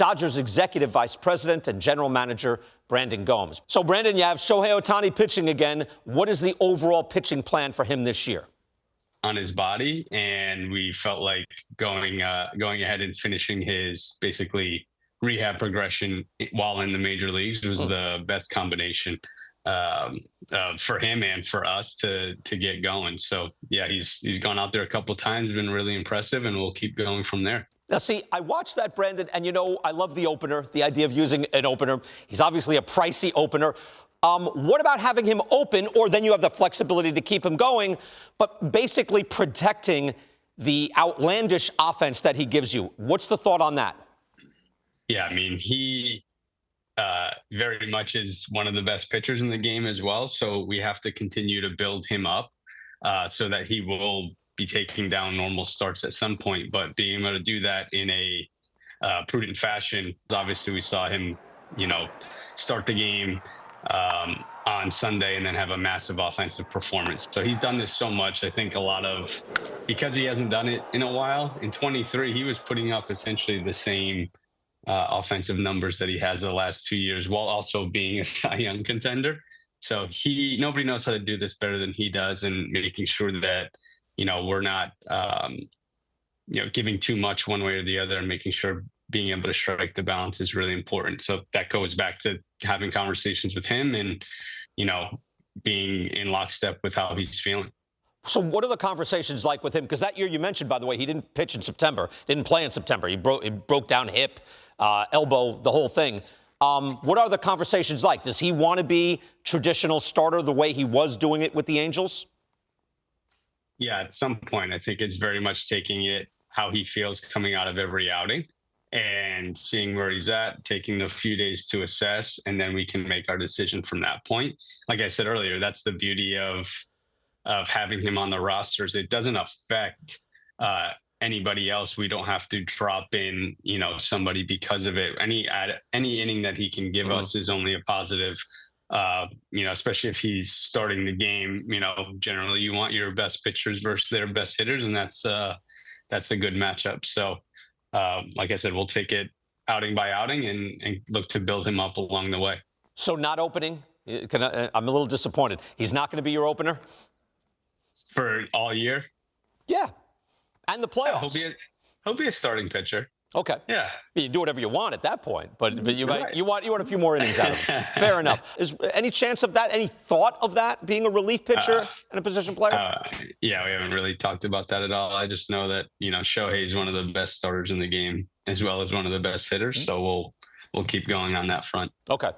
Dodgers Executive Vice President and General Manager Brandon Gomes. So, Brandon, you have Shohei Ohtani pitching again. What is the overall pitching plan for him this year? On his body, and we felt like going ahead and finishing his basically rehab progression while in the major leagues was the best combination for him and for us to get going. So yeah, he's gone out there a couple of times, been really impressive, and we'll keep going from there. Now, see, I watched that, Brandon, and I love the opener, the idea of using an opener. He's obviously a pricey opener. What about having him open, or then you have the flexibility to keep him going, but basically protecting the outlandish offense that he gives you? What's the thought on that? Yeah, I mean, he very much is one of the best pitchers in the game as well. So we have to continue to build him up so that he will be taking down normal starts at some point. But being able to do that in a prudent fashion, obviously we saw him, start the game on Sunday and then have a massive offensive performance. So he's done this so much. I think because he hasn't done it in a while, in 23, he was putting up essentially the same offensive numbers that he has the last 2 years while also being a Cy Young contender. So nobody knows how to do this better than he does, and making sure that, we're not, giving too much one way or the other, and making sure being able to strike the balance is really important. So that goes back to having conversations with him and, being in lockstep with how he's feeling. So what are the conversations like with him? Because that year you mentioned, by the way, he didn't pitch in September, didn't play in September. He broke down hip, elbow, the whole thing. What are the conversations like? Does he want to be traditional starter the way he was doing it with the Angels? Yeah, at some point, I think it's very much taking it how he feels coming out of every outing and seeing where he's at, taking the few days to assess, and then we can make our decision from that point. Like I said earlier, that's the beauty of having him on the rosters. It doesn't affect anybody else. We don't have to drop in, somebody because of it. Any inning that he can give us is only a positive. Especially if he's starting the game. Generally you want your best pitchers versus their best hitters, and that's a good matchup. So, like I said, we'll take it outing by outing and look to build him up along the way. So not opening? I'm a little disappointed. He's not going to be your opener? For all year? Yeah. And the playoffs. Yeah, he'll be a starting pitcher. Okay. Yeah. You do whatever you want at that point, but you want a few more innings out of him. Fair enough. Is any chance of that? Any thought of that being a relief pitcher and a position player? Yeah, we haven't really talked about that at all. I just know that Shohei is one of the best starters in the game as well as one of the best hitters. So we'll keep going on that front. Okay.